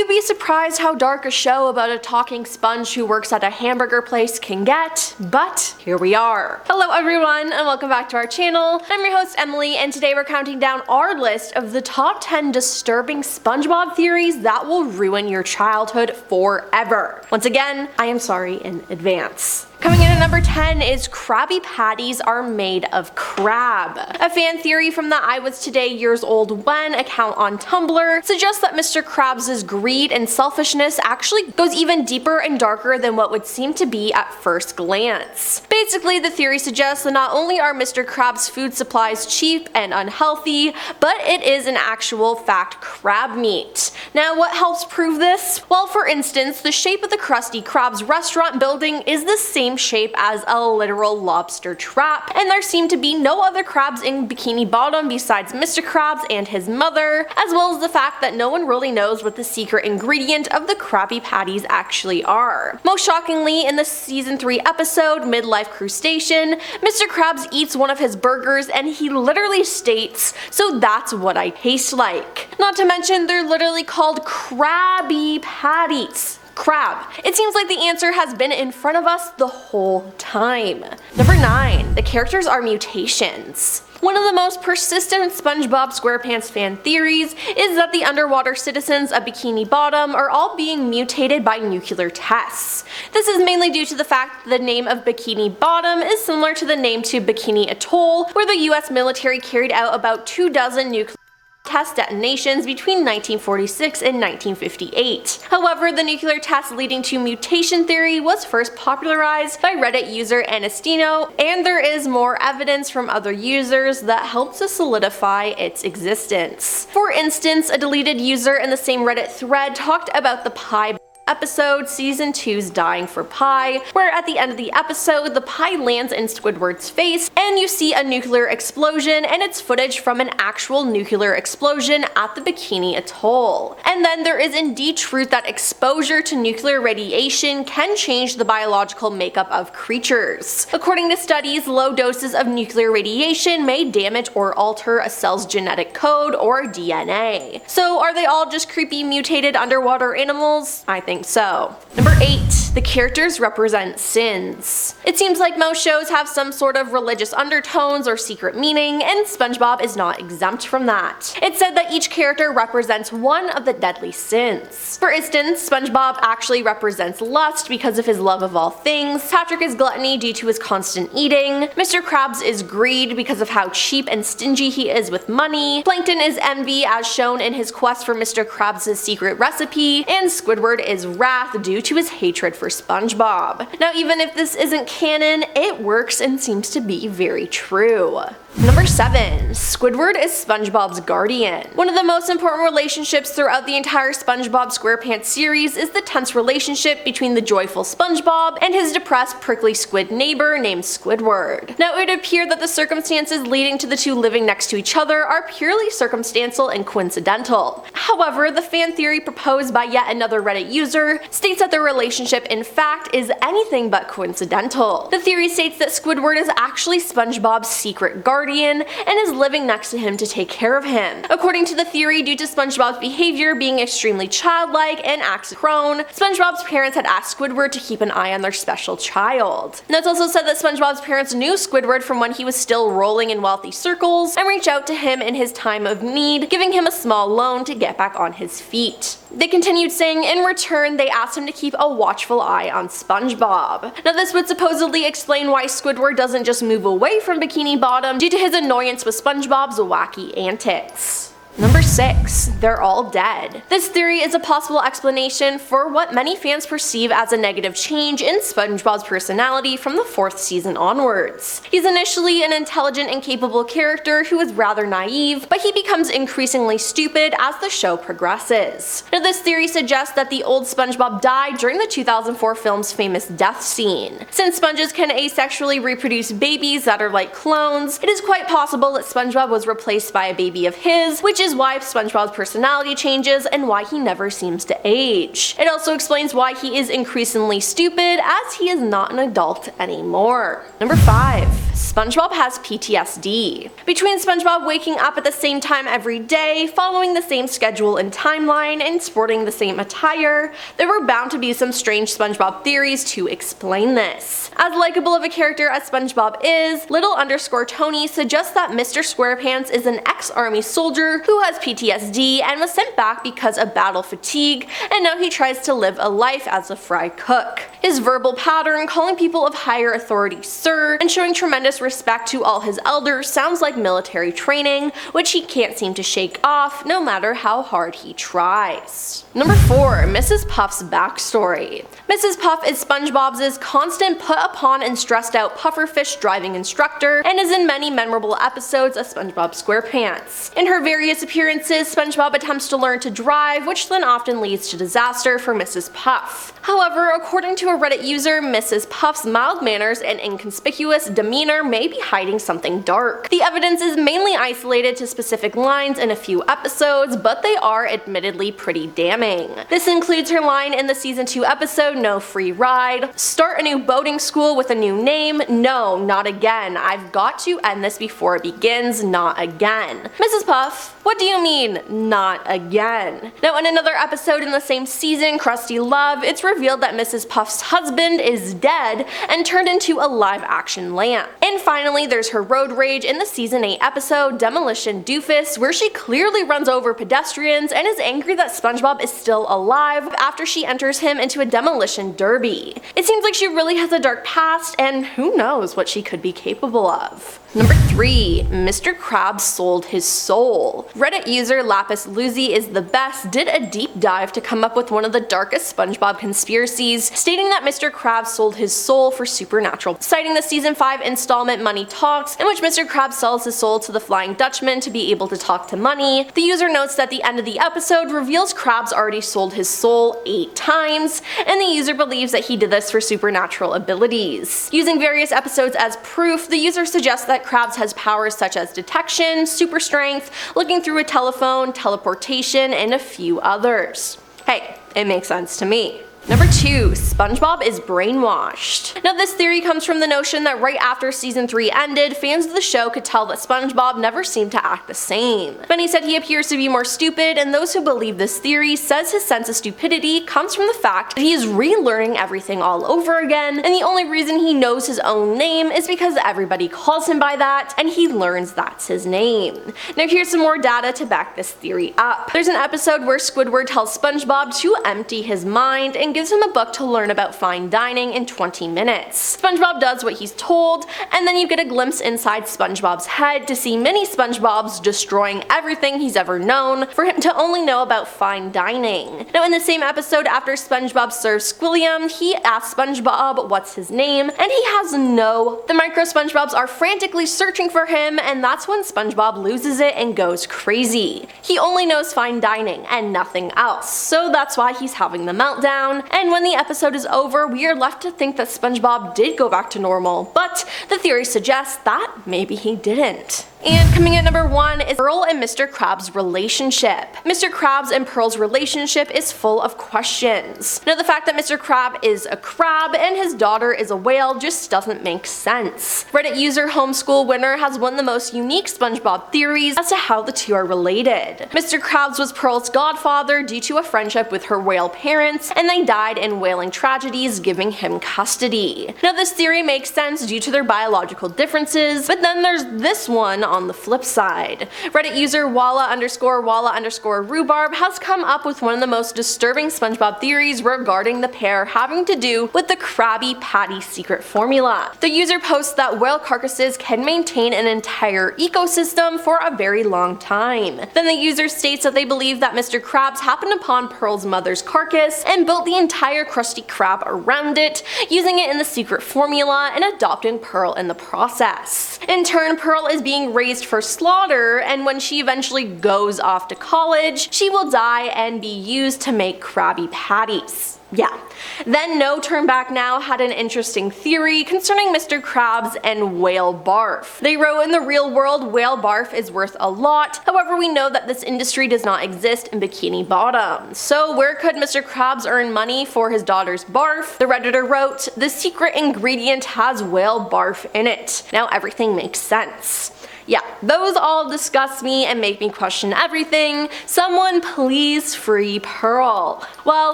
You'd be surprised how dark a show about a talking sponge who works at a hamburger place can get, but here we are. Hello everyone and welcome back to our channel. I'm your host Emily and today we're counting down our list of the top 10 disturbing SpongeBob theories that will ruin your childhood forever. Once again, I am sorry in advance. Coming in at number 10 is Krabby Patties are made of crab. A fan theory from the I Was Today Years Old When account on Tumblr suggests that Mr. Krabs' greed and selfishness actually goes even deeper and darker than what would seem to be at first glance. Basically, the theory suggests that not only are Mr. Krabs' food supplies cheap and unhealthy, but it is an actual fact crab meat. Now, what helps prove this? Well, for instance, the shape of the Krusty Krabs restaurant building is the same shape as a literal lobster trap, and there seem to be no other crabs in Bikini Bottom besides Mr. Krabs and his mother, as well as the fact that no one really knows what the secret ingredient of the Krabby Patties actually are. Most shockingly, in the season 3 episode Midlife Crustacean, Mr. Krabs eats one of his burgers and he literally states, "So that's what I taste like." Not to mention they're literally called Krabby Patties. Crab. It seems like the answer has been in front of us the whole time. Number 9. The characters are mutations. One of the most persistent SpongeBob SquarePants fan theories is that the underwater citizens of Bikini Bottom are all being mutated by nuclear tests. This is mainly due to the fact that the name of Bikini Bottom is similar to the name to Bikini Atoll, where the US military carried out about 24 nuclear test detonations between 1946 and 1958. However, the nuclear test leading to mutation theory was first popularized by Reddit user Anastino, and there is more evidence from other users that helps to solidify its existence. For instance, a deleted user in the same Reddit thread talked about the pie episode Season 2's Dying for Pie, where at the end of the episode the pie lands in Squidward's face and you see a nuclear explosion, and it's footage from an actual nuclear explosion at the Bikini Atoll. And then there is indeed truth that exposure to nuclear radiation can change the biological makeup of creatures. According to studies, low doses of nuclear radiation may damage or alter a cell's genetic code or DNA. So are they all just creepy mutated underwater animals? I think so. Number 8. The characters represent sins. It seems like most shows have some sort of religious undertones or secret meaning, and SpongeBob is not exempt from that. It's said that each character represents one of the deadly sins. For instance, SpongeBob actually represents lust because of his love of all things, Patrick is gluttony due to his constant eating, Mr. Krabs is greed because of how cheap and stingy he is with money, Plankton is envy as shown in his quest for Mr. Krabs' secret recipe, and Squidward is wrath due to his hatred for SpongeBob. Now, even if this isn't canon, it works and seems to be very true. Number 7. Squidward is SpongeBob's guardian. One of the most important relationships throughout the entire SpongeBob SquarePants series is the tense relationship between the joyful SpongeBob and his depressed prickly squid neighbor named Squidward. Now, it would appear that the circumstances leading to the two living next to each other are purely circumstantial and coincidental. However, the fan theory proposed by yet another Reddit user states that their relationship in fact is anything but coincidental. The theory states that Squidward is actually SpongeBob's secret guardian and is living next to him to take care of him. According to the theory, due to SpongeBob's behavior being extremely childlike and acts prone, SpongeBob's parents had asked Squidward to keep an eye on their special child. Now, it's also said that SpongeBob's parents knew Squidward from when he was still rolling in wealthy circles and reached out to him in his time of need, giving him a small loan to get back on his feet. They continued saying in return they asked him to keep a watchful eye on SpongeBob. Now, this would supposedly explain why Squidward doesn't just move away from Bikini Bottom due to his annoyance with SpongeBob's wacky antics. Number 6. They're all dead. This theory is a possible explanation for what many fans perceive as a negative change in SpongeBob's personality from the 4th season onwards. He's initially an intelligent and capable character who is rather naive, but he becomes increasingly stupid as the show progresses. Now, this theory suggests that the old SpongeBob died during the 2004 film's famous death scene. Since sponges can asexually reproduce babies that are like clones, it is quite possible that SpongeBob was replaced by a baby of his, which is why SpongeBob's personality changes and why he never seems to age. It also explains why he is increasingly stupid, as he is not an adult anymore. Number 5. SpongeBob has PTSD. Between SpongeBob waking up at the same time every day, following the same schedule and timeline, and sporting the same attire, there were bound to be some strange SpongeBob theories to explain this. As likable of a character as SpongeBob is, Little_Tony suggests that Mr. SquarePants is an ex-army soldier who has PTSD and was sent back because of battle fatigue, and now he tries to live a life as a fry cook. His verbal pattern, calling people of higher authority sir, and showing tremendous respect to all his elders sounds like military training, which he can't seem to shake off no matter how hard he tries. Number 4. Mrs. Puff's backstory. Mrs. Puff is SpongeBob's constant put upon and stressed out pufferfish driving instructor and is in many memorable episodes of SpongeBob SquarePants. In her various appearances, SpongeBob attempts to learn to drive, which then often leads to disaster for Mrs. Puff. However, according to a Reddit user, Mrs. Puff's mild manners and inconspicuous demeanor may be hiding something dark. The evidence is mainly isolated to specific lines in a few episodes, but they are admittedly pretty damning. This includes her line in the season 2 episode No Free Ride, start a new boating school with a new name, no, not again, I've got to end this before it begins, not again. Mrs. Puff, what do you mean, not again? Now in another episode in the same season, Krusty Love, it's revealed that Mrs. Puff's husband is dead and turned into a live action lamp. And finally there's her road rage in the season 8 episode Demolition Doofus, where she clearly runs over pedestrians and is angry that SpongeBob is still alive after she enters him into a demolition derby. It seems like she really has a dark past, and who knows what she could be capable of. Number 3. Mr. Krabs sold his soul. Reddit user Lapis Luzi is the best did a deep dive to come up with one of the darkest SpongeBob conspiracies, stating that Mr. Krabs sold his soul for supernatural, citing the season 5 installment Money Talks, in which Mr. Krabs sells his soul to the Flying Dutchman to be able to talk to money. The user notes that the end of the episode reveals Krabs already sold his soul 8 times, and the user believes that he did this for supernatural abilities. Using various episodes as proof, the user suggests that Krabs has powers such as detection, super strength, looking through a telephone, teleportation, and a few others. Hey, it makes sense to me. Number 2. Spongebob is brainwashed. Now this theory comes from the notion that right after season 3 ended, fans of the show could tell that SpongeBob never seemed to act the same. Many said he appears to be more stupid, and those who believe this theory says his sense of stupidity comes from the fact that he is relearning everything all over again, and the only reason he knows his own name is because everybody calls him by that, and he learns that's his name. Now here's some more data to back this theory up. There's an episode where Squidward tells SpongeBob to empty his mind and gives him a book to learn about fine dining in 20 minutes. SpongeBob does what he's told, and then you get a glimpse inside SpongeBob's head to see mini SpongeBobs destroying everything he's ever known for him to only know about fine dining. Now in the same episode, after SpongeBob serves Squilliam, he asks SpongeBob what's his name, and he has no. The micro SpongeBobs are frantically searching for him, and that's when SpongeBob loses it and goes crazy. He only knows fine dining and nothing else, so that's why he's having the meltdown. And when the episode is over, we are left to think that SpongeBob did go back to normal, but the theory suggests that maybe he didn't. And coming at number 1 is Pearl and Mr. Krabs' relationship. Mr. Krabs and Pearl's relationship is full of questions. Now the fact that Mr. Krab is a crab and his daughter is a whale just doesn't make sense. Reddit user Homeschool Winner has one of the most unique SpongeBob theories as to how the two are related. Mr. Krabs was Pearl's godfather due to a friendship with her whale parents, and they died in whaling tragedies, giving him custody. Now this theory makes sense due to their biological differences, but then there's this one on the flip side. Reddit user Walla_Walla_Rhubarb has come up with one of the most disturbing SpongeBob theories regarding the pair, having to do with the Krabby Patties secret formula. The user posts that whale carcasses can maintain an entire ecosystem for a very long time. Then the user states that they believe that Mr. Krabs happened upon Pearl's mother's carcass and built the entire Krusty Krab around it, using it in the secret formula and adopting Pearl in the process. In turn, Pearl is being raised for slaughter, and when she eventually goes off to college, she will die and be used to make Krabby Patties. Yeah. Then No Turn Back Now had an interesting theory concerning Mr. Krabs and whale barf. They wrote, in the real world, whale barf is worth a lot. However, we know that this industry does not exist in Bikini Bottom. So where could Mr. Krabs earn money for his daughter's barf? The Redditor wrote, the secret ingredient has whale barf in it. Now everything makes sense. Yeah, those all disgust me and make me question everything. Someone please free Pearl. Well,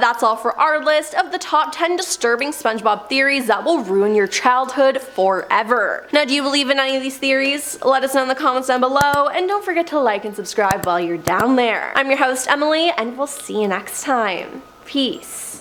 that's all for our list of the top 10 disturbing SpongeBob theories that will ruin your childhood forever. Now, do you believe in any of these theories? Let us know in the comments down below, and don't forget to like and subscribe while you're down there. I'm your host, Emily, and we'll see you next time. Peace.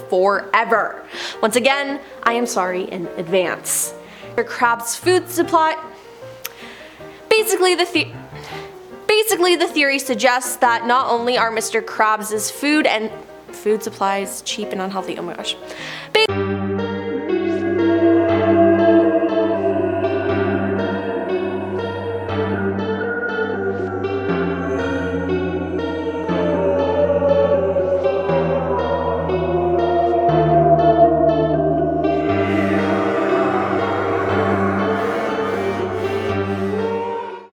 Forever. Once again, I am sorry in advance. Your Krabs food supply. Basically, the theory suggests that not only are Mr. Krabs' food supplies cheap and unhealthy. Oh my gosh.